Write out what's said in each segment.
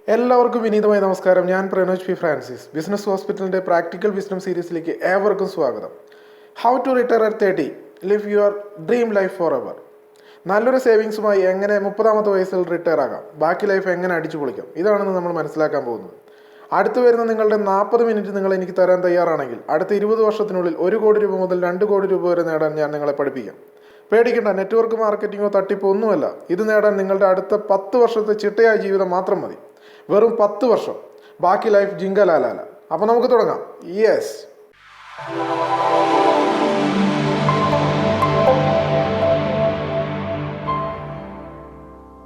എല്ലാവർക്കും വിനീതമായ നമസ്കാരം. ഞാൻ പ്രനോജ് പി ഫ്രാൻസിസ്. ബിസിനസ് ഹോസ്പിറ്റലിൻ്റെ പ്രാക്ടിക്കൽ വിസ്ഡം സീരീസിലേക്ക് ഏവർക്കും സ്വാഗതം. How to retire at 30, live your dream life forever. നല്ലൊരു സേവിങ്സുമായി എങ്ങനെ 30ാമത്തെ വയസ്സിൽ റിട്ടയർ ആകാം, ബാക്കി ലൈഫ് എങ്ങനെ അടിച്ചു പൊളിക്കാം, ഇതാണെന്ന് നമ്മൾ മനസ്സിലാക്കാൻ പോകുന്നത്. അടുത്ത് വരുന്ന നിങ്ങളുടെ 40 മിനിറ്റ് നിങ്ങൾ എനിക്ക് തരാൻ തയ്യാറാണെങ്കിൽ അടുത്ത 20 വർഷത്തിനുള്ളിൽ 1 കോടി രൂപ മുതൽ 2 കോടി രൂപ വരെ നേടാൻ ഞാൻ നിങ്ങളെ പഠിപ്പിക്കാം. പേടിക്കേണ്ട, നെറ്റ്വർക്ക് മാർക്കറ്റിങ്ങോ തട്ടിപ്പോ ഒന്നുമല്ല. ഇത് നേടാൻ നിങ്ങളുടെ അടുത്ത 10 വർഷത്തെ ചിട്ടയായ ജീവിതം മാത്രം മതി. വെറും 10 വർഷം, ബാക്കി ലൈഫ് ജിങ്കലാലാല. അപ്പോൾ നമുക്ക് തുടങ്ങാം. Yes,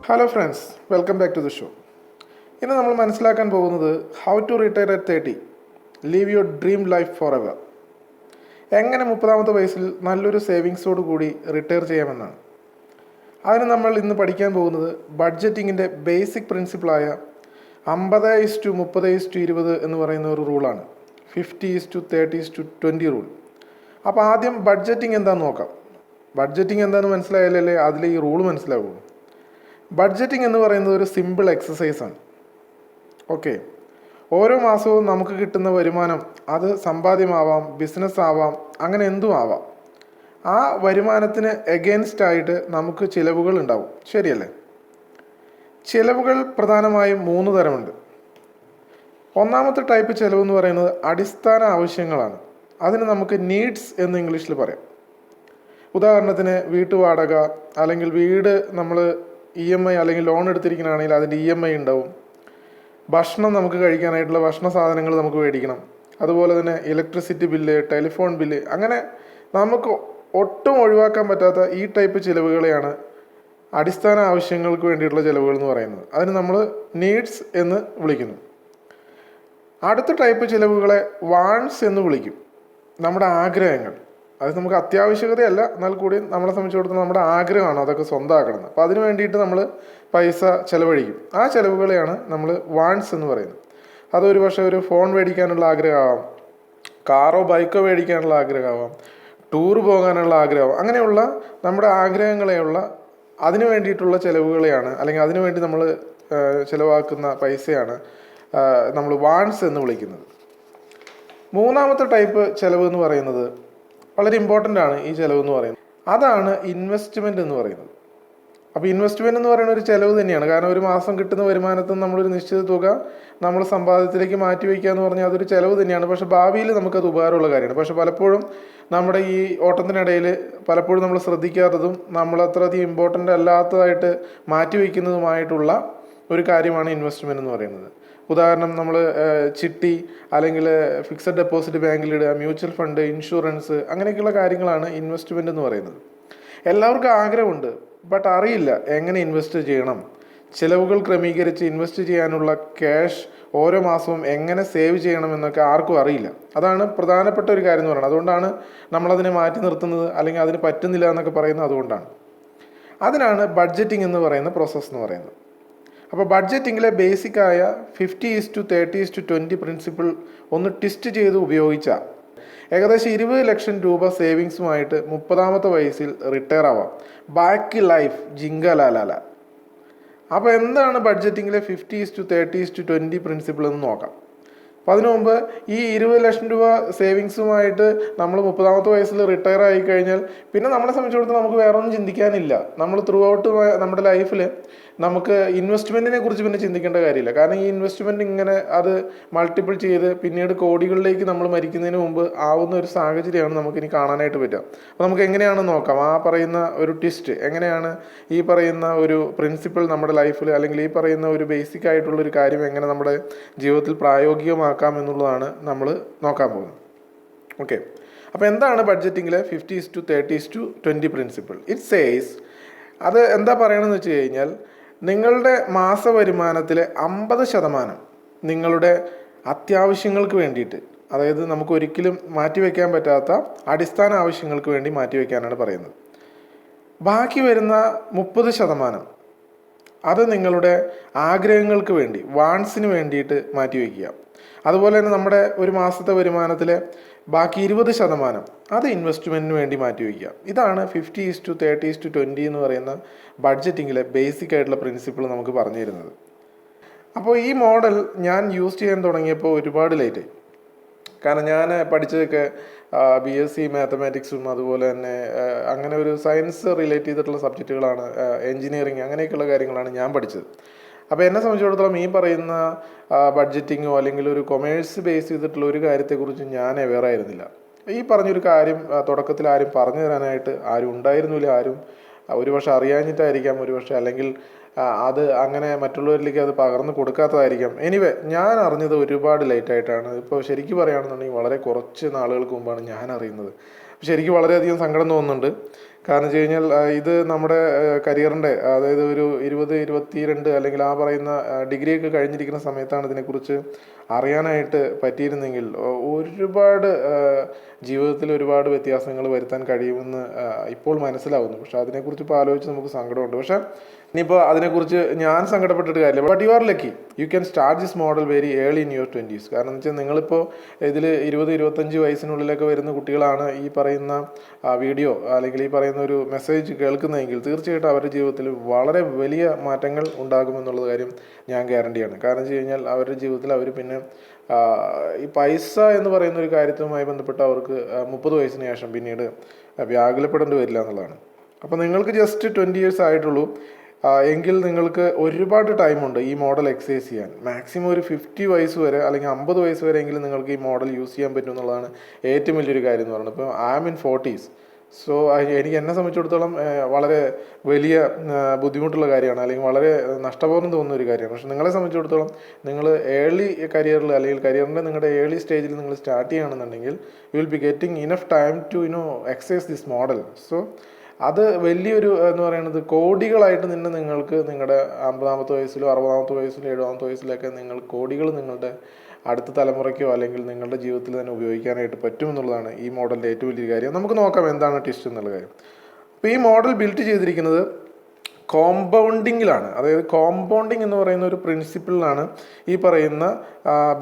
hello friends, welcome back to the show. ഇന്ന് നമ്മൾ മനസ്സിലാക്കാൻ പോകുന്നത് how to retire at 30, live your dream life forever. എങ്ങനെ 30ാമത്തെ വയസ്സിൽ നല്ലൊരു സേവിങ്സോട് കൂടി റിട്ടയർ ചെയ്യാമെന്നാണ്. അതിന് നമ്മൾ ഇന്ന് പഠിക്കാൻ പോകുന്നത് ബഡ്ജറ്റിങ്ങിൻ്റെ ബേസിക് പ്രിൻസിപ്പിളായ 50:30:20 എന്ന് പറയുന്ന ഒരു റൂളാണ്. 50:30:20 റൂൾ. അപ്പോൾ ആദ്യം ബഡ്ജറ്റിംഗ് എന്താണെന്ന് നോക്കാം. ബഡ്ജറ്റിംഗ് എന്താണെന്ന് മനസ്സിലായാലല്ലേ അതിൽ ഈ റൂൾ മനസ്സിലാവുള്ളൂ. ബഡ്ജറ്റിംഗ് എന്ന് പറയുന്നത് ഒരു സിമ്പിൾ എക്സസൈസാണ്. ഓക്കെ, ഓരോ മാസവും നമുക്ക് കിട്ടുന്ന വരുമാനം, അത് സമ്പാദ്യമാവാം, ബിസിനസ് ആവാം, അങ്ങനെ എന്തും ആവാം. ആ വരുമാനത്തിന് എഗെയിൻസ്റ്റ് ആയിട്ട് നമുക്ക് ചിലവുകൾ ഉണ്ടാവും, ശരിയല്ലേ? ചിലവുകൾ പ്രധാനമായും 3 തരമുണ്ട്. ഒന്നാമത്തെ ടൈപ്പ് ചിലവ് എന്ന് പറയുന്നത് അടിസ്ഥാന ആവശ്യങ്ങളാണ്. അതിന് നമുക്ക് നീഡ്സ് എന്ന് ഇംഗ്ലീഷിൽ പറയാം. ഉദാഹരണത്തിന് വീട്ടുവാടക, അല്ലെങ്കിൽ വീട് നമ്മൾ EMI അല്ലെങ്കിൽ ലോൺ എടുത്തിരിക്കണമെങ്കിൽ അതിൻ്റെ EMI ഉണ്ടാവും. ഭക്ഷണം നമുക്ക് കഴിക്കാനായിട്ടുള്ള ഭക്ഷണ സാധനങ്ങൾ നമുക്ക് മേടിക്കണം. അതുപോലെ തന്നെ ഇലക്ട്രിസിറ്റി ബില്ല്, ടെലിഫോൺ ബില്ല്, അങ്ങനെ നമുക്ക് ഒട്ടും ഒഴിവാക്കാൻ പറ്റാത്ത ഈ ടൈപ്പ് ചിലവുകളെയാണ് അടിസ്ഥാന ആവശ്യങ്ങൾക്ക് വേണ്ടിയിട്ടുള്ള ചിലവുകൾ എന്ന് പറയുന്നത്. അതിന് നമ്മൾ നീഡ്സ് എന്ന് വിളിക്കുന്നു. അടുത്ത ടൈപ്പ് ചിലവുകളെ വാണ്ട്സ് എന്ന് വിളിക്കും. നമ്മുടെ ആഗ്രഹങ്ങൾ, അത് നമുക്ക് അത്യാവശ്യകതയല്ല, എന്നാൽ കൂടി നമ്മളെ സംബന്ധിച്ചിടത്തോളം നമ്മുടെ ആഗ്രഹമാണ് അതൊക്കെ സ്വന്തമാക്കണമെന്ന്. അപ്പോൾ അതിന് വേണ്ടിയിട്ട് നമ്മൾ പൈസ ചിലവഴിക്കും. ആ ചിലവുകളെയാണ് നമ്മൾ വാണ്ട്സ് എന്ന് പറയുന്നത്. അതൊരു പക്ഷേ ഒരു ഫോൺ മേടിക്കാനുള്ള ആഗ്രഹമാവാം, കാറോ ബൈക്കോ മേടിക്കാനുള്ള ആഗ്രഹമാവാം, ടൂർ പോകാനുള്ള ആഗ്രഹം, അങ്ങനെയുള്ള നമ്മുടെ ആഗ്രഹങ്ങളെയുള്ള അതിനു വേണ്ടിയിട്ടുള്ള ചിലവുകളെയാണ്, അല്ലെങ്കിൽ അതിനു വേണ്ടി നമ്മൾ ചിലവാക്കുന്ന പൈസയാണ് നമ്മൾ വാണ്ട്സ് എന്ന് വിളിക്കുന്നത്. മൂന്നാമത്തെ ടൈപ്പ് ചിലവ് എന്ന് പറയുന്നത് വളരെ ഇമ്പോർട്ടൻ്റ് ആണ്. ഈ ചിലവ് എന്ന് പറയുന്നത് അതാണ് ഇൻവെസ്റ്റ്മെൻറ്റ് എന്ന് പറയുന്നത്. അപ്പോൾ ഇൻവെസ്റ്റ്മെൻറ്റ് എന്ന് പറയുന്ന ഒരു ചിലവ് തന്നെയാണ്. കാരണം ഒരു മാസം കിട്ടുന്ന വരുമാനത്തിൽ നമ്മളൊരു നിശ്ചിത തുക നമ്മൾ സമ്പാദ്യത്തിലേക്ക് മാറ്റി വയ്ക്കുക എന്ന് പറഞ്ഞാൽ അതൊരു ചിലവ് തന്നെയാണ്. പക്ഷേ ഭാവിയിൽ നമുക്കത് ഉപകാരമുള്ള കാര്യമാണ്. പക്ഷേ പലപ്പോഴും നമ്മുടെ ഈ ഓട്ടത്തിനിടയിൽ പലപ്പോഴും നമ്മൾ ശ്രദ്ധിക്കാത്തതും നമ്മൾ അത്രയധികം ഇമ്പോർട്ടൻ്റ് അല്ലാത്തതായിട്ട് മാറ്റി വയ്ക്കുന്നതുമായിട്ടുള്ള ഒരു കാര്യമാണ് ഇൻവെസ്റ്റ്മെൻറ്റ് എന്ന് പറയുന്നത്. ഉദാഹരണം, നമ്മൾ ചിട്ടി അല്ലെങ്കിൽ ഫിക്സഡ് ഡെപ്പോസിറ്റ് ബാങ്കിലിടുക, മ്യൂച്വൽ ഫണ്ട്, ഇൻഷുറൻസ്, അങ്ങനെയൊക്കെയുള്ള കാര്യങ്ങളാണ് ഇൻവെസ്റ്റ്മെൻറ്റ് എന്ന് പറയുന്നത്. എല്ലാവർക്കും ആഗ്രഹമുണ്ട്, ബട്ട് അറിയില്ല എങ്ങനെ ഇൻവെസ്റ്റ് ചെയ്യണം. ചിലവുകൾ ക്രമീകരിച്ച് ഇൻവെസ്റ്റ് ചെയ്യാനുള്ള ക്യാഷ് ഓരോ മാസവും എങ്ങനെ സേവ് ചെയ്യണമെന്നൊക്കെ ആർക്കും അറിയില്ല. അതാണ് പ്രധാനപ്പെട്ട ഒരു കാര്യം എന്ന് പറയുന്നത്. അതുകൊണ്ടാണ് നമ്മളതിനെ മാറ്റി നിർത്തുന്നത്, അല്ലെങ്കിൽ അതിന് പറ്റുന്നില്ല എന്നൊക്കെ പറയുന്നത് അതുകൊണ്ടാണ്. അതിനാണ് ബഡ്ജറ്റിംഗ് എന്ന് പറയുന്ന പ്രോസസ്സ് എന്ന് പറയുന്നത്. അപ്പോൾ ബഡ്ജറ്റിങ്ങിലെ ബേസിക്കായ 50:30:20 പ്രിൻസിപ്പിൾ ഒന്ന് ട്വിസ്റ്റ് ചെയ്ത് ഉപയോഗിച്ചാൽ ഏകദേശം 20 ലക്ഷം രൂപ സേവിങ്സുമായിട്ട് 30ാമത്തെ വയസ്സിൽ റിട്ടയർ ആവാം. ബാക്കി ലൈഫ് ജിങ്കലാലാല. അപ്പോൾ എന്താണ് ബഡ്ജറ്റിങ്ങിലെ 50:30:20 പ്രിൻസിപ്പിൾ എന്ന് നോക്കാം. അപ്പോൾ അതിനു മുമ്പ് ഈ 20 ലക്ഷം രൂപ സേവിങ്സുമായിട്ട് നമ്മൾ 30ാമത്തെ വയസ്സിൽ റിട്ടയർ ആയി കഴിഞ്ഞാൽ പിന്നെ നമ്മളെ സംബന്ധിച്ചിടത്തോളം നമുക്ക് വേറെ ഒന്നും ചിന്തിക്കാനില്ല. നമ്മൾ ത്രൂ ഔട്ട് നമ്മുടെ ലൈഫിൽ നമുക്ക് ഇൻവെസ്റ്റ്മെൻറ്റിനെ കുറിച്ച് പിന്നെ ചിന്തിക്കേണ്ട കാര്യമില്ല. കാരണം ഈ ഇൻവെസ്റ്റ്മെൻറ്റ് ഇങ്ങനെ അത് മൾട്ടിപ്പിൾ ചെയ്ത് പിന്നീട് കോടികളിലേക്ക് നമ്മൾ മരിക്കുന്നതിന് മുമ്പ് ആവുന്ന ഒരു സാഹചര്യമാണ് നമുക്കിനി കാണാനായിട്ട് പറ്റുക. അപ്പോൾ നമുക്ക് എങ്ങനെയാണെന്ന് നോക്കാം. ആ പറയുന്ന ഒരു ട്വിസ്റ്റ് എങ്ങനെയാണ്, ഈ പറയുന്ന ഒരു പ്രിൻസിപ്പിൾ നമ്മുടെ ലൈഫിൽ, അല്ലെങ്കിൽ ഈ പറയുന്ന ഒരു ബേസിക് ആയിട്ടുള്ളൊരു കാര്യം എങ്ങനെ നമ്മുടെ ജീവിതത്തിൽ പ്രായോഗികമാക്കാം എന്നുള്ളതാണ് നമ്മൾ നോക്കാൻ പോകുന്നത്. ഓക്കെ, അപ്പോൾ എന്താണ് ബഡ്ജറ്റിങ്ങിലെ 50:30:20 പ്രിൻസിപ്പിൾ? ഇറ്റ് സേസ്, അത് എന്താ പറയണമെന്ന് വെച്ച് കഴിഞ്ഞാൽ നിങ്ങളുടെ മാസ വരുമാനത്തിലെ 50% നിങ്ങളുടെ അത്യാവശ്യങ്ങൾക്ക് വേണ്ടിയിട്ട്, അതായത് നമുക്ക് ഒരിക്കലും മാറ്റിവെക്കാൻ പറ്റാത്ത അടിസ്ഥാന ആവശ്യങ്ങൾക്ക് വേണ്ടി മാറ്റിവെക്കാനാണ് പറയുന്നത്. ബാക്കി വരുന്ന 30% അത് നിങ്ങളുടെ ആഗ്രഹങ്ങൾക്ക് വേണ്ടി, വാണ്ട്സിന് വേണ്ടിയിട്ട് മാറ്റിവെക്കുക. അതുപോലെ തന്നെ നമ്മുടെ ഒരു മാസത്തെ വരുമാനത്തിലെ ബാക്കി 20% അത് ഇൻവെസ്റ്റ്മെൻറ്റിന് വേണ്ടി മാറ്റിവെക്കുക. ഇതാണ് 50:30:20 എന്ന് പറയുന്ന ബഡ്ജറ്റിങ്ങിലെ ബേസിക് ആയിട്ടുള്ള പ്രിൻസിപ്പിൾ നമുക്ക് പറഞ്ഞു തരുന്നത്. അപ്പോൾ ഈ മോഡൽ ഞാൻ യൂസ് ചെയ്യാൻ തുടങ്ങിയപ്പോൾ ഒരുപാട് ലേറ്റായി. കാരണം ഞാൻ പഠിച്ചതൊക്കെ BSc മാത്തമാറ്റിക്സും അതുപോലെ തന്നെ അങ്ങനെ ഒരു സയൻസ് റിലേറ്റ് ചെയ്തിട്ടുള്ള സബ്ജക്റ്റുകളാണ്, എൻജിനീയറിങ് അങ്ങനെയൊക്കെയുള്ള കാര്യങ്ങളാണ് ഞാൻ പഠിച്ചത്. അപ്പോൾ എന്നെ സംബന്ധിച്ചിടത്തോളം ഈ പറയുന്ന ബഡ്ജറ്റിങ്ങോ അല്ലെങ്കിൽ ഒരു കൊമേഴ്സ് ബേസ് ചെയ്തിട്ടുള്ള ഒരു കാര്യത്തെക്കുറിച്ച് ഞാൻ അവെയർ ആയിരുന്നില്ല. ഈ പറഞ്ഞൊരു കാര്യം തുടക്കത്തിൽ ആരും പറഞ്ഞു തരാനായിട്ട് ആരും ഉണ്ടായിരുന്നില്ല. ആരും ഒരുപക്ഷെ അറിയാഞ്ഞിട്ടായിരിക്കാം, ഒരുപക്ഷെ അല്ലെങ്കിൽ അത് അങ്ങനെ മറ്റുള്ളവരിലേക്ക് അത് പകർന്നു കൊടുക്കാത്തതായിരിക്കാം. എനിവേ, ഞാൻ അറിഞ്ഞത് ഒരുപാട് ലേറ്റായിട്ടാണ്. ഇപ്പോൾ ശരിക്കും പറയുകയാണെന്നുണ്ടെങ്കിൽ വളരെ കുറച്ച് നാളുകൾക്ക് മുമ്പാണ് ഞാൻ അറിയുന്നത്. ശരിക്കും വളരെയധികം സങ്കടം തോന്നുന്നുണ്ട്. കാരണം വെച്ച് കഴിഞ്ഞാൽ ഇത് നമ്മുടെ കരിയറിൻ്റെ, അതായത് ഒരു 22 അല്ലെങ്കിൽ ആ പറയുന്ന ഡിഗ്രിയൊക്കെ കഴിഞ്ഞിരിക്കുന്ന സമയത്താണ് ഇതിനെക്കുറിച്ച് അറിയാനായിട്ട് പറ്റിയിരുന്നെങ്കിൽ ഒരുപാട് ജീവിതത്തിൽ ഒരുപാട് വ്യത്യാസങ്ങൾ വരുത്താൻ കഴിയുമെന്ന് ഇപ്പോൾ മനസ്സിലാവുന്നു. പക്ഷെ അതിനെക്കുറിച്ച് ഇപ്പോൾ ആലോചിച്ച് നമുക്ക് സങ്കടമുണ്ട്. പക്ഷേ ഇനിയിപ്പോൾ അതിനെക്കുറിച്ച് ഞാൻ സങ്കടപ്പെട്ടിട്ട് കാര്യമില്ല. But you are lucky, you can start this model very early in your 20s. കാരണം എന്ന് വെച്ചാൽ നിങ്ങളിപ്പോൾ ഇതിൽ 20-25 വയസ്സിനുള്ളിലൊക്കെ വരുന്ന കുട്ടികളാണ് ഈ പറയുന്ന വീഡിയോ അല്ലെങ്കിൽ ഈ പറയുന്ന ഒരു മെസ്സേജ് കേൾക്കുന്നതെങ്കിൽ തീർച്ചയായിട്ടും അവരുടെ ജീവിതത്തിൽ വളരെ വലിയ മാറ്റങ്ങൾ ഉണ്ടാകുമെന്നുള്ളത് കാര്യം ഞാൻ ഗ്യാരണ്ടിയാണ്. കാരണം വെച്ച് കഴിഞ്ഞാൽ അവരുടെ ജീവിതത്തിൽ അവർ പിന്നെ ഈ പൈസ എന്ന് പറയുന്ന ഒരു കാര്യത്തുമായി ബന്ധപ്പെട്ട് അവർക്ക് 30 വയസ്സിന് ശേഷം പിന്നീട് വ്യാകുലപ്പെടേണ്ടി വരില്ല എന്നുള്ളതാണ്. അപ്പോൾ നിങ്ങൾക്ക് ജസ്റ്റ് 20 years ആയിട്ടുള്ളൂ എങ്കിൽ നിങ്ങൾക്ക് ഒരുപാട് ടൈമുണ്ട് ഈ മോഡൽ എക്സസൈസ് ചെയ്യാൻ. മാക്സിമം ഒരു 50 വയസ്സ് വരെ അല്ലെങ്കിൽ 50 വയസ്സ് വരെ എങ്കിലും നിങ്ങൾക്ക് ഈ മോഡൽ യൂസ് ചെയ്യാൻ പറ്റും എന്നുള്ളതാണ് ഏറ്റവും വലിയൊരു കാര്യം എന്ന് പറയുന്നത്. ഇപ്പോൾ I am in 40s. So എനിക്ക് എന്നെ സംബന്ധിച്ചിടത്തോളം വളരെ വലിയ ബുദ്ധിമുട്ടുള്ള കാര്യമാണ്, അല്ലെങ്കിൽ വളരെ നഷ്ടബോധം തോന്നുന്ന ഒരു കാര്യമാണ്. പക്ഷെ നിങ്ങളെ സംബന്ധിച്ചിടത്തോളം നിങ്ങൾ ഏർലി കരിയറിൽ അല്ലെങ്കിൽ കരിയറിൻ്റെ നിങ്ങളുടെ ഏർലി സ്റ്റേജിൽ നിങ്ങൾ സ്റ്റാർട്ട് ചെയ്യുകയാണെന്നുണ്ടെങ്കിൽ you will be getting enough time to exercise this model. So അത് വലിയൊരു എന്ന് പറയുന്നത് കോടികളായിട്ട് നിങ്ങൾക്ക് നിങ്ങളുടെ 50-ാമത്തെ വയസ്സിലോ 60-ാമത്തെ വയസ്സിലോ 70-ാമത്തെ വയസ്സിലൊക്കെ നിങ്ങൾ കോടികൾ നിങ്ങളുടെ അടുത്ത തലമുറയ്ക്കോ അല്ലെങ്കിൽ നിങ്ങളുടെ ജീവിതത്തിൽ തന്നെ ഉപയോഗിക്കാനായിട്ട് പറ്റുമെന്നുള്ളതാണ് ഈ മോഡലിൻ്റെ ഏറ്റവും വലിയ കാര്യം. നമുക്ക് നോക്കാം എന്താണ് ട്വിസ്റ്റ് എന്നുള്ള കാര്യം. അപ്പോൾ ഈ മോഡൽ ബിൽഡ് ചെയ്തിരിക്കുന്നത് കോമ്പൗണ്ടിങ്ങിലാണ്. അതായത് കോമ്പൗണ്ടിങ് എന്ന് പറയുന്ന ഒരു പ്രിൻസിപ്പിളിലാണ് ഈ പറയുന്ന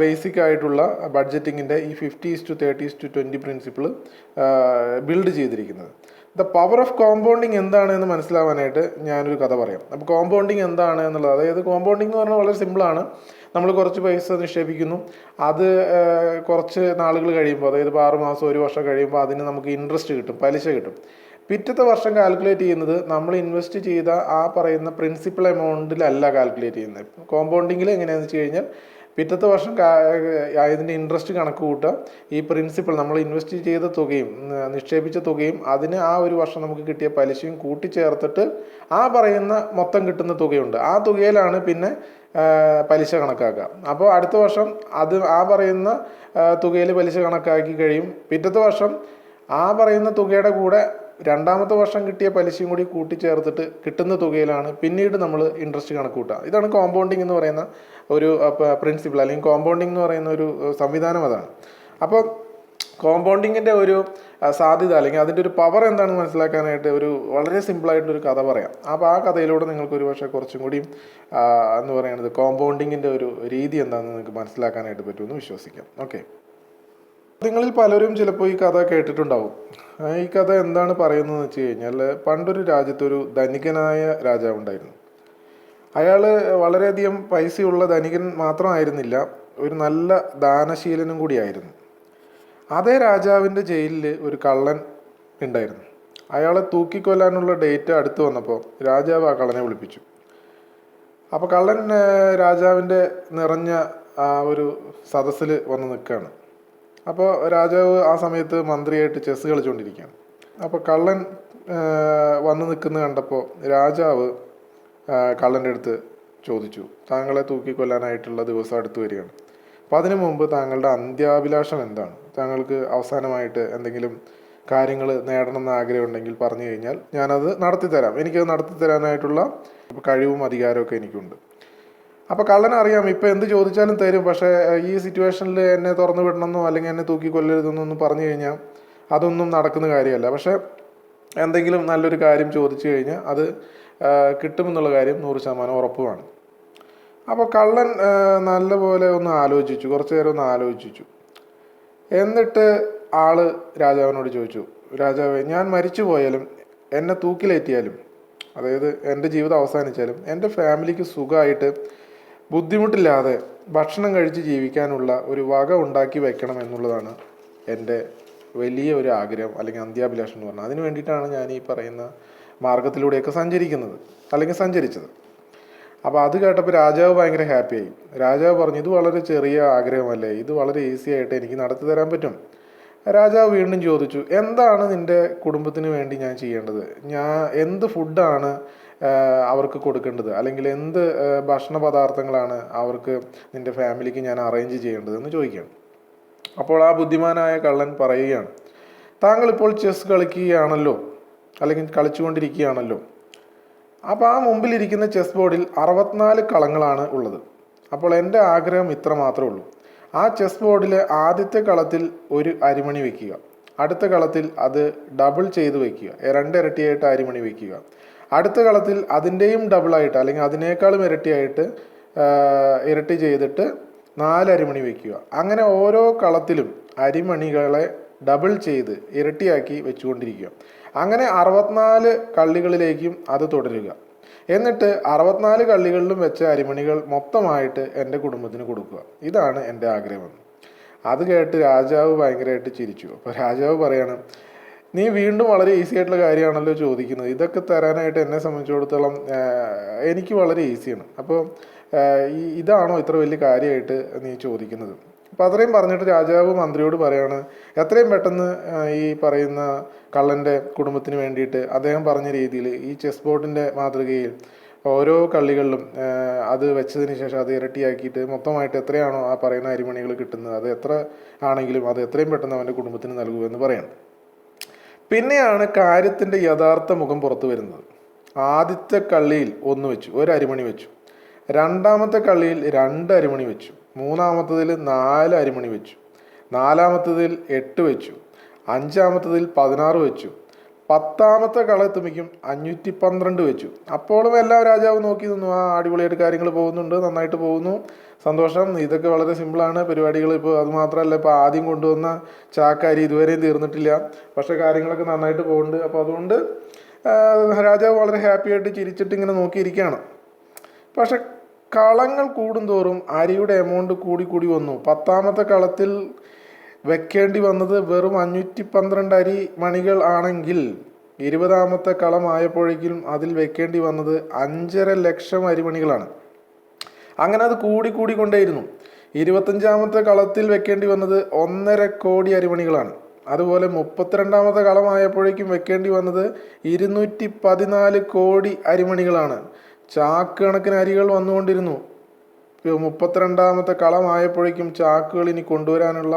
ബേസിക് ആയിട്ടുള്ള ബഡ്ജറ്റിങ്ങിൻ്റെ ഈ 50:30:20 പ്രിൻസിപ്പിൾ ബിൽഡ് ചെയ്തിരിക്കുന്നത്. ദ പവർ ഓഫ് കോമ്പൗണ്ടിങ് എന്താണ് എന്ന് മനസ്സിലാവാനായിട്ട് ഞാനൊരു കഥ പറയാം. അപ്പോൾ കോമ്പൗണ്ടിങ് എന്താണ് എന്നുള്ളത്, അതായത് കോമ്പൗണ്ടിങ് എന്ന് പറഞ്ഞാൽ വളരെ സിമ്പിളാണ്. നമ്മൾ കുറച്ച് പൈസ നിക്ഷേപിക്കുന്നു, അത് കുറച്ച് നാളുകൾ കഴിയുമ്പോൾ, അതായത് ഇപ്പോൾ 6 മാസം 1 വർഷം കഴിയുമ്പോൾ അതിന് നമുക്ക് ഇൻട്രസ്റ്റ് കിട്ടും, പലിശ കിട്ടും. പിറ്റത്തെ വർഷം കാൽക്കുലേറ്റ് ചെയ്യുന്നത് നമ്മൾ ഇൻവെസ്റ്റ് ചെയ്ത ആ പറയുന്ന പ്രിൻസിപ്പൽ എമൗണ്ടിലല്ല കാൽക്കുലേറ്റ് ചെയ്യുന്നത്. കോമ്പൗണ്ടിങ്ങിൽ എങ്ങനെയാണെന്ന് വെച്ച് കഴിഞ്ഞാൽ പിറ്റത്തെ വർഷം അതിൻ്റെ ഇൻട്രസ്റ്റ് കണക്ക് കൂട്ടുക, ഈ പ്രിൻസിപ്പൽ നമ്മൾ ഇൻവെസ്റ്റ് ചെയ്ത തുകയും നിക്ഷേപിച്ച തുകയും അതിന് ആ ഒരു വർഷം നമുക്ക് കിട്ടിയ പലിശയും കൂട്ടിച്ചേർത്തിട്ട് ആ പറയുന്ന മൊത്തം കിട്ടുന്ന തുകയുണ്ട്, ആ തുകയിലാണ് പിന്നെ പലിശ കണക്കാക്കുക. അപ്പോൾ അടുത്ത വർഷം അത് ആ പറയുന്ന തുകയിൽ പലിശ കണക്കാക്കി കഴിയും. പിറ്റത്തെ വർഷം ആ പറയുന്ന തുകയുടെ കൂടെ രണ്ടാമത്തെ വർഷം കിട്ടിയ പലിശയും കൂടി കൂട്ടിച്ചേർത്തിട്ട് കിട്ടുന്ന തുകയിലാണ് പിന്നീട് നമ്മൾ ഇൻട്രസ്റ്റ് കണക്ക് കൂട്ടുക. ഇതാണ് കോമ്പൗണ്ടിങ് എന്ന് പറയുന്ന ഒരു പ്രിൻസിപ്പിൾ, അല്ലെങ്കിൽ കോമ്പൗണ്ടിങ് എന്ന് പറയുന്ന ഒരു സംവിധാനം അതാണ്. അപ്പോൾ കോമ്പൗണ്ടിങ്ങിൻ്റെ ഒരു സാധ്യത അല്ലെങ്കിൽ അതിൻ്റെ ഒരു പവർ എന്താണെന്ന് മനസ്സിലാക്കാനായിട്ട് ഒരു വളരെ സിമ്പിളായിട്ടൊരു കഥ പറയാം. അപ്പോൾ ആ കഥയിലൂടെ നിങ്ങൾക്ക് ഒരു പക്ഷേ കുറച്ചും കൂടി എന്ന് പറയുന്നത് കോമ്പൗണ്ടിങ്ങിൻ്റെ ഒരു രീതി എന്താണെന്ന് നിങ്ങൾക്ക് മനസ്സിലാക്കാനായിട്ട് പറ്റുമെന്ന് വിശ്വസിക്കാം. ഓക്കെ, നിങ്ങളിൽ പലരും ചിലപ്പോൾ ഈ കഥ കേട്ടിട്ടുണ്ടാവും. ഈ കഥ എന്താണ് പറയുന്നതെന്ന് വെച്ച് കഴിഞ്ഞാൽ, പണ്ടൊരു രാജ്യത്തൊരു ധനികനായ രാജാവുണ്ടായിരുന്നു. അയാൾ വളരെയധികം പൈസയുള്ള ധനികൻ മാത്രമായിരുന്നില്ല, ഒരു നല്ല ദാനശീലനും കൂടിയായിരുന്നു. അതേ രാജാവിൻ്റെ ജയിലിൽ ഒരു കള്ളൻ ഉണ്ടായിരുന്നു. അയാളെ തൂക്കിക്കൊല്ലാനുള്ള ഡേറ്റ് അടുത്ത് വന്നപ്പോൾ രാജാവ് ആ കള്ളനെ വിളിപ്പിച്ചു. അപ്പോൾ കള്ളൻ രാജാവിൻ്റെ നിറഞ്ഞ ആ ഒരു സദസ്സിൽ വന്ന് നിൽക്കുകയാണ്. അപ്പോൾ രാജാവ് ആ സമയത്ത് മന്ത്രിയായിട്ട് ചെസ്സ് കളിച്ചുകൊണ്ടിരിക്കുകയാണ്. അപ്പോൾ കള്ളൻ വന്ന് നിൽക്കുന്നത് കണ്ടപ്പോൾ രാജാവ് കള്ളൻ്റെ അടുത്ത് ചോദിച്ചു, താങ്കളെ തൂക്കിക്കൊല്ലാനായിട്ടുള്ള ദിവസം അടുത്ത് വരികയാണ്, അപ്പോൾ അതിനു മുമ്പ് താങ്കളുടെ അന്ത്യാഭിലാഷം എന്താണ്? താങ്കൾക്ക് അവസാനമായിട്ട് എന്തെങ്കിലും കാര്യങ്ങൾ നേടണമെന്ന് ആഗ്രഹമുണ്ടെങ്കിൽ പറഞ്ഞു കഴിഞ്ഞാൽ ഞാനത് നടത്തിത്തരാം, എനിക്കത് നടത്തിത്തരാനായിട്ടുള്ള കഴിവും അധികാരമൊക്കെ എനിക്കുണ്ട്. അപ്പോൾ കള്ളനറിയാം ഇപ്പോൾ എന്ത് ചോദിച്ചാലും തരും, പക്ഷേ ഈ സിറ്റുവേഷനിൽ എന്നെ തുറന്നു വിടണമെന്നോ അല്ലെങ്കിൽ എന്നെ തൂക്കിക്കൊല്ലരുതെന്നൊന്നും പറഞ്ഞു കഴിഞ്ഞാൽ അതൊന്നും നടക്കുന്ന കാര്യമല്ല. പക്ഷേ എന്തെങ്കിലും നല്ലൊരു കാര്യം ചോദിച്ചു കഴിഞ്ഞാൽ അത് കിട്ടുമെന്നുള്ള കാര്യം 100% ഉറപ്പുമാണ്. അപ്പോൾ കള്ളൻ നല്ലപോലെ ഒന്ന് ആലോചിച്ചു, കുറച്ചു നേരം ഒന്ന് ആലോചിച്ചു. എന്നിട്ട് ആള് രാജാവിനോട് ചോദിച്ചു, രാജാവേ, ഞാൻ മരിച്ചു പോയാലും എന്നെ തൂക്കിലേറ്റിയാലും, അതായത് എൻ്റെ ജീവിതം അവസാനിച്ചാലും എൻ്റെ ഫാമിലിക്ക് സുഖമായിട്ട് ബുദ്ധിമുട്ടില്ലാതെ ഭക്ഷണം കഴിച്ച് ജീവിക്കാനുള്ള ഒരു വക ഉണ്ടാക്കി വെക്കണം എന്നുള്ളതാണ് എൻ്റെ വലിയ ഒരു ആഗ്രഹം, അല്ലെങ്കിൽ അന്ത്യാഭിലാഷം എന്ന് പറഞ്ഞാൽ. അതിന് വേണ്ടിയിട്ടാണ് ഞാൻ ഈ പറയുന്ന മാർഗത്തിലൂടെയൊക്കെ സഞ്ചരിക്കുന്നത്, അല്ലെങ്കിൽ സഞ്ചരിച്ചത്. അപ്പോൾ അത് കേട്ടപ്പോൾ രാജാവ് ഭയങ്കര ഹാപ്പിയായി. രാജാവ് പറഞ്ഞു, ഇത് വളരെ ചെറിയ ആഗ്രഹമല്ലേ, ഇത് വളരെ ഈസി ആയിട്ട് എനിക്ക് നടത്തി തരാൻ പറ്റും. രാജാവ് വീണ്ടും ചോദിച്ചു, എന്താണ് നിൻ്റെ കുടുംബത്തിന് വേണ്ടി ഞാൻ ചെയ്യേണ്ടത്? എന്ത് ഫുഡാണ് അവർക്ക് കൊടുക്കേണ്ടത്, അല്ലെങ്കിൽ എന്ത് ഭക്ഷണ പദാർത്ഥങ്ങളാണ് അവർക്ക്, നിൻ്റെ ഫാമിലിക്ക് ഞാൻ അറേഞ്ച് ചെയ്യേണ്ടതെന്ന് ചോദിക്കുകയാണ്. അപ്പോൾ ആ ബുദ്ധിമാനായ കള്ളൻ പറയുകയാണ്, താങ്കൾ ഇപ്പോൾ ചെസ് കളിക്കുകയാണല്ലോ, അല്ലെങ്കിൽ കളിച്ചുകൊണ്ടിരിക്കുകയാണല്ലോ. അപ്പോൾ ആ മുമ്പിലിരിക്കുന്ന ചെസ് ബോർഡിൽ 64 കളങ്ങളാണ് ഉള്ളത്. അപ്പോൾ എൻ്റെ ആഗ്രഹം ഇത്ര മാത്രമേ ഉള്ളൂ. ആ ചെസ് ബോർഡിലെ ആദ്യത്തെ കളത്തിൽ ഒരു അരിമണി വയ്ക്കുക, അടുത്ത കളത്തിൽ അത് ഡബിൾ ചെയ്ത് വയ്ക്കുക, 2 ഇരട്ടിയായിട്ട് അരിമണി വയ്ക്കുക, അടുത്ത കളത്തിൽ അതിൻ്റെയും ഡബിളായിട്ട്, അല്ലെങ്കിൽ അതിനേക്കാളും ഇരട്ടിയായിട്ട് ഇരട്ടി ചെയ്തിട്ട് 4 അരിമണി വയ്ക്കുക. അങ്ങനെ ഓരോ കളത്തിലും അരിമണികളെ ഡബിൾ ചെയ്ത് ഇരട്ടിയാക്കി വെച്ചുകൊണ്ടിരിക്കുക. അങ്ങനെ 64 കള്ളികളിലേക്കും അത് തുടരുക. എന്നിട്ട് 64 കള്ളികളിലും വെച്ച അരിമണികൾ മൊത്തമായിട്ട് എൻ്റെ കുടുംബത്തിന് കൊടുക്കുക. ഇതാണ് എൻ്റെ ആഗ്രഹമെന്ന്. അത് കേട്ട് രാജാവ് ഭയങ്കരമായിട്ട് ചിരിച്ചു. അപ്പോൾ രാജാവ് പറയാണ്, നീ വീണ്ടും വളരെ ഈസി ആയിട്ടുള്ള കാര്യമാണല്ലോ ചോദിക്കുന്നത്, ഇതൊക്കെ തരാനായിട്ട് എന്നെ സംബന്ധിച്ചിടത്തോളം എനിക്ക് വളരെ ഈസിയാണ്. അപ്പോൾ ഇതാണോ ഇത്ര വലിയ കാര്യമായിട്ട് നീ ചോദിക്കുന്നത്? അപ്പോൾ അത്രയും പറഞ്ഞിട്ട് രാജാവ് മന്ത്രിയോട് പറയാണ്, എത്രയും പെട്ടെന്ന് ഈ പറയുന്ന കള്ളൻ്റെ കുടുംബത്തിന് വേണ്ടിയിട്ട് അദ്ദേഹം പറഞ്ഞ രീതിയിൽ ഈ ചെസ് ബോർഡിൻ്റെ മാതൃകയിൽ ഓരോ കള്ളികളിലും അത് വെച്ചതിന് ശേഷം അത് ഇരട്ടിയാക്കിയിട്ട് മൊത്തമായിട്ട് എത്രയാണോ ആ പറയുന്ന അരിമണികൾ കിട്ടുന്നത്, അത് എത്ര ആണെങ്കിലും അത് എത്രയും പെട്ടെന്ന് അവൻ്റെ കുടുംബത്തിന് നൽകൂ എന്ന് പറയണം. പിന്നെയാണ് കാര്യത്തിൻ്റെ യഥാർത്ഥ മുഖം പുറത്തു വരുന്നത്. ആദ്യത്തെ കള്ളിയിൽ 1 വെച്ചു, 1 അരിമണി വെച്ചു. രണ്ടാമത്തെ കള്ളിയിൽ 2 അരിമണി വെച്ചു. മൂന്നാമത്തതിൽ 4 അരിമണി വെച്ചു. നാലാമത്തതിൽ 8 വെച്ചു. അഞ്ചാമത്തതിൽ 16 വെച്ചു. 10ാമത്തെ കള എത്തുമ്പോഴേക്കും 512 വെച്ചു. അപ്പോഴും എല്ലാ രാജാവും നോക്കി നിന്നു. ആ, അടിപൊളിയായിട്ട് കാര്യങ്ങൾ പോകുന്നുണ്ട്, നന്നായിട്ട് പോകുന്നു, സന്തോഷം, ഇതൊക്കെ വളരെ സിമ്പിളാണ് പരിപാടികൾ. ഇപ്പോൾ അത് മാത്രമല്ല, ഇപ്പോൾ ആദ്യം കൊണ്ടുവന്ന ചാക്കാരി ഇതുവരെയും തീർന്നിട്ടില്ല, പക്ഷേ കാര്യങ്ങളൊക്കെ നന്നായിട്ട് പോകുന്നുണ്ട്. അപ്പോൾ അതുകൊണ്ട് രാജാവ് വളരെ ഹാപ്പി ആയിട്ട് ചിരിച്ചിട്ട് ഇങ്ങനെ നോക്കിയിരിക്കുകയാണ്. പക്ഷെ കളങ്ങൾ കൂടുന്തോറും അരിയുടെ എമൗണ്ട് കൂടി വന്നു. 10ാമത്തെ കളത്തിൽ വെക്കേണ്ടി വന്നത് വെറും 512 അരി മണികൾ ആണെങ്കിൽ 20ാമത്തെ കളമായപ്പോഴേക്കും അതിൽ വെക്കേണ്ടി വന്നത് 5.5 ലക്ഷം അരിമണികളാണ്. അങ്ങനെ അത് കൂടിക്കൊണ്ടേയിരുന്നു. 25ാമത്തെ കളത്തിൽ വെക്കേണ്ടി വന്നത് 1.5 കോടി അരിമണികളാണ്. അതുപോലെ 32ാമത്തെ കളമായപ്പോഴേക്കും വെക്കേണ്ടി വന്നത് 214 കോടി അരിമണികളാണ്. ചാക്ക് കണക്കിന് അരികൾ വന്നുകൊണ്ടിരുന്നു. 32ാമത്തെ കളമായപ്പോഴേക്കും ചാക്കുകൾ ഇനി കൊണ്ടുവരാനുള്ള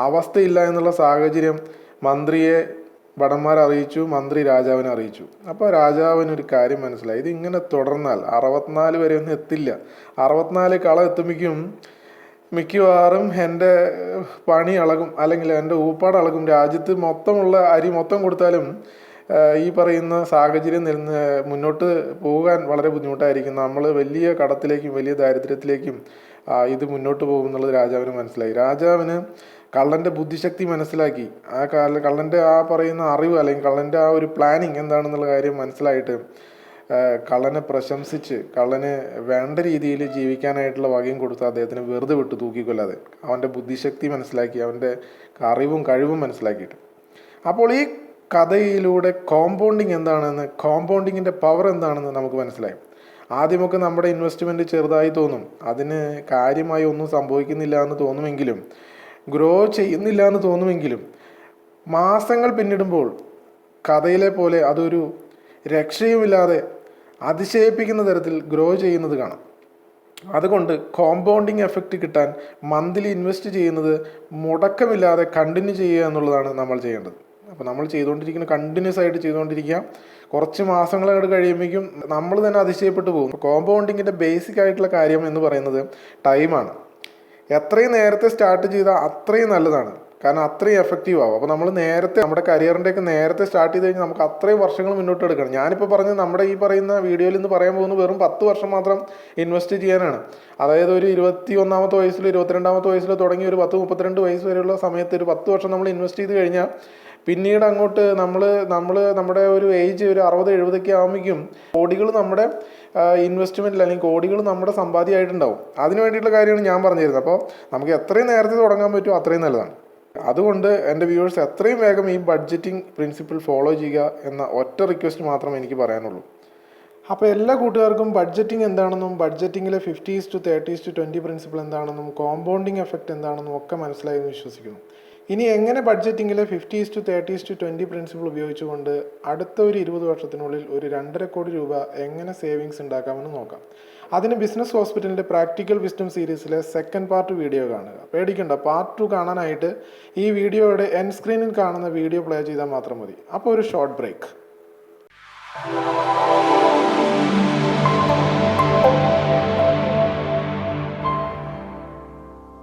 അവസ്ഥയില്ല എന്നുള്ള സാഹചര്യം മന്ത്രിയെ ഭടന്മാർ അറിയിച്ചു, മന്ത്രി രാജാവിനെ അറിയിച്ചു. അപ്പോൾ രാജാവിനൊരു കാര്യം മനസ്സിലായി, ഇതിങ്ങനെ തുടർന്നാൽ 64 വരെ ഒന്നും എത്തില്ല. 64 കള എത്തുമ്പോഴേക്കും മിക്കവാറും എൻ്റെ പണി അളകും, അല്ലെങ്കിൽ എൻ്റെ ഊപ്പാട് അളകും. രാജ്യത്ത് മൊത്തമുള്ള അരി മൊത്തം കൊടുത്താലും ഈ പറയുന്ന സാഹചര്യം മുന്നോട്ട് പോകാൻ വളരെ ബുദ്ധിമുട്ടായിരിക്കും. നമ്മൾ വലിയ കടത്തിലേക്കും വലിയ ദാരിദ്ര്യത്തിലേക്കും ഇത് മുന്നോട്ട് പോകും എന്നുള്ളത് രാജാവിന് മനസ്സിലായി. രാജാവിന് കള്ളൻ്റെ ബുദ്ധിശക്തി മനസ്സിലാക്കി. കള്ളൻ്റെ ആ പറയുന്ന അറിവ്, അല്ലെങ്കിൽ കള്ളൻ്റെ ആ ഒരു പ്ലാനിങ് എന്താണെന്നുള്ള കാര്യം മനസ്സിലായിട്ട് കള്ളനെ പ്രശംസിച്ച് കള്ളന് വേണ്ട രീതിയിൽ ജീവിക്കാനായിട്ടുള്ള വകയും കൊടുത്ത് അദ്ദേഹത്തിന് വെറുതെ വിട്ടു തൂക്കിക്കൊല്ലാതെ. അവൻ്റെ ബുദ്ധിശക്തി മനസ്സിലാക്കി, അവൻ്റെ അറിവും കഴിവും മനസ്സിലാക്കിയിട്ട്. അപ്പോൾ ഈ കഥയിലൂടെ കോമ്പൗണ്ടിങ് എന്താണെന്ന്, കോമ്പൗണ്ടിങ്ങിൻ്റെ പവർ എന്താണെന്ന് നമുക്ക് മനസ്സിലായി. ആദ്യമൊക്കെ നമ്മുടെ ഇൻവെസ്റ്റ്മെൻറ്റ് ചെറുതായി തോന്നും, അതിന് കാര്യമായി ഒന്നും സംഭവിക്കുന്നില്ല എന്ന് തോന്നുമെങ്കിലും, ഗ്രോ ചെയ്യുന്നില്ല എന്ന് തോന്നുമെങ്കിലും, മാസങ്ങൾ പിന്നിടുമ്പോൾ കഥയിലെ പോലെ അതൊരു രക്ഷയുമില്ലാതെ അതിശയിപ്പിക്കുന്ന തരത്തിൽ ഗ്രോ ചെയ്യുന്നത് കാണാം. അതുകൊണ്ട് കോമ്പൗണ്ടിങ് എഫക്റ്റ് കിട്ടാൻ മന്ത്ലി ഇൻവെസ്റ്റ് ചെയ്യുന്നത് മുടക്കമില്ലാതെ കണ്ടിന്യൂ ചെയ്യുക എന്നുള്ളതാണ് നമ്മൾ ചെയ്യേണ്ടത്. അപ്പോൾ നമ്മൾ കണ്ടിന്യൂസ് ആയിട്ട് ചെയ്തുകൊണ്ടിരിക്കുക. കുറച്ച് മാസങ്ങൾ അങ്ങോട്ട് കഴിയുമ്പോഴേക്കും നമ്മൾ തന്നെ അതിശയപ്പെട്ടു പോകും. കോമ്പൗണ്ടിങ്ങിൻ്റെ ബേസിക് ആയിട്ടുള്ള കാര്യം എന്ന് പറയുന്നത് ടൈമാണ്. എത്രയും നേരത്തെ സ്റ്റാർട്ട് ചെയ്താൽ അത്രയും നല്ലതാണ്, കാരണം അത്രയും എഫക്റ്റീവ് ആവും. അപ്പോൾ നമ്മൾ നേരത്തെ നമ്മുടെ കരിയറിൻ്റെയൊക്കെ നേരത്തെ സ്റ്റാർട്ട് ചെയ്ത് കഴിഞ്ഞാൽ നമുക്ക് അത്രയും വർഷങ്ങൾ മുന്നോട്ട് എടുക്കണം. ഞാനിപ്പോൾ പറഞ്ഞ നമ്മുടെ ഈ പറയുന്ന വീഡിയോയിൽ നിന്ന് പറയാൻ പോകുന്നത് വെറും 10 വർഷം മാത്രം ഇൻവെസ്റ്റ് ചെയ്യാനാണ്. അതായത് ഒരു 21ാമത്തെ വയസ്സിലോ 22ാമത്തെ വയസ്സിലോ തുടങ്ങി ഒരു 10-32 വയസ്സ് വരെയുള്ള സമയത്ത് ഒരു 10 വർഷം നമ്മൾ ഇൻവെസ്റ്റ് ചെയ്ത് കഴിഞ്ഞാൽ പിന്നീട് അങ്ങോട്ട് നമ്മുടെ ഒരു ഏജ് ഒരു 60-70 ആകുമ്പോഴേക്കും കോടികൾ നമ്മുടെ ഇൻവെസ്റ്റ്മെൻറ്റിൽ അല്ലെങ്കിൽ കോടികൾ നമ്മുടെ സമ്പാദ്യമായിട്ടുണ്ടാവും. അതിന് വേണ്ടിയിട്ടുള്ള കാര്യമാണ് ഞാൻ പറഞ്ഞിരുന്നത്. അപ്പോൾ നമുക്ക് എത്രയും നേരത്തെ തുടങ്ങാൻ പറ്റുമോ അത്രയും നല്ലതാണ്. അതുകൊണ്ട് എൻ്റെ വ്യൂവേഴ്സ് എത്രയും വേഗം ഈ ബഡ്ജറ്റിംഗ് പ്രിൻസിപ്പിൾ ഫോളോ ചെയ്യുക എന്ന ഒറ്റ റിക്വസ്റ്റ് മാത്രമേ എനിക്ക് പറയാനുള്ളൂ. അപ്പോൾ എല്ലാ കൂട്ടുകാർക്കും ബഡ്ജറ്റിംഗ് എന്താണെന്നും ബഡ്ജറ്റിങ്ങിലെ 50:30:20 പ്രിൻസിപ്പിൾ എന്താണെന്നും കോമ്പൗണ്ടിങ് എഫക്റ്റ് എന്താണെന്നും ഒക്കെ മനസ്സിലായി എന്ന് വിശ്വസിക്കുന്നു. ഇനി എങ്ങനെ ബഡ്ജറ്റിങ്ങിലെ 50:30:20 പ്രിൻസിപ്പിൾ ഉപയോഗിച്ചുകൊണ്ട് അടുത്ത ഒരു 20 വർഷത്തിനുള്ളിൽ ഒരു 2.5 കോടി രൂപ എങ്ങനെ സേവിങ്സ് ഉണ്ടാക്കാമെന്ന് നോക്കാം. അതിന് ബിസിനസ് ഹോസ്പിറ്റലിൻ്റെ പ്രാക്ടിക്കൽ വിസ്ഡം സീരീസിലെ സെക്കൻഡ് പാർട്ട് വീഡിയോ കാണുക. പേടിക്കണ്ട, പാർട്ട് 2 കാണാനായിട്ട് ഈ വീഡിയോയുടെ എൻഡ് സ്ക്രീനിൽ കാണുന്ന വീഡിയോ പ്ലേ ചെയ്താൽ മാത്രം മതി. അപ്പോൾ ഒരു ഷോർട്ട് ബ്രേക്ക്.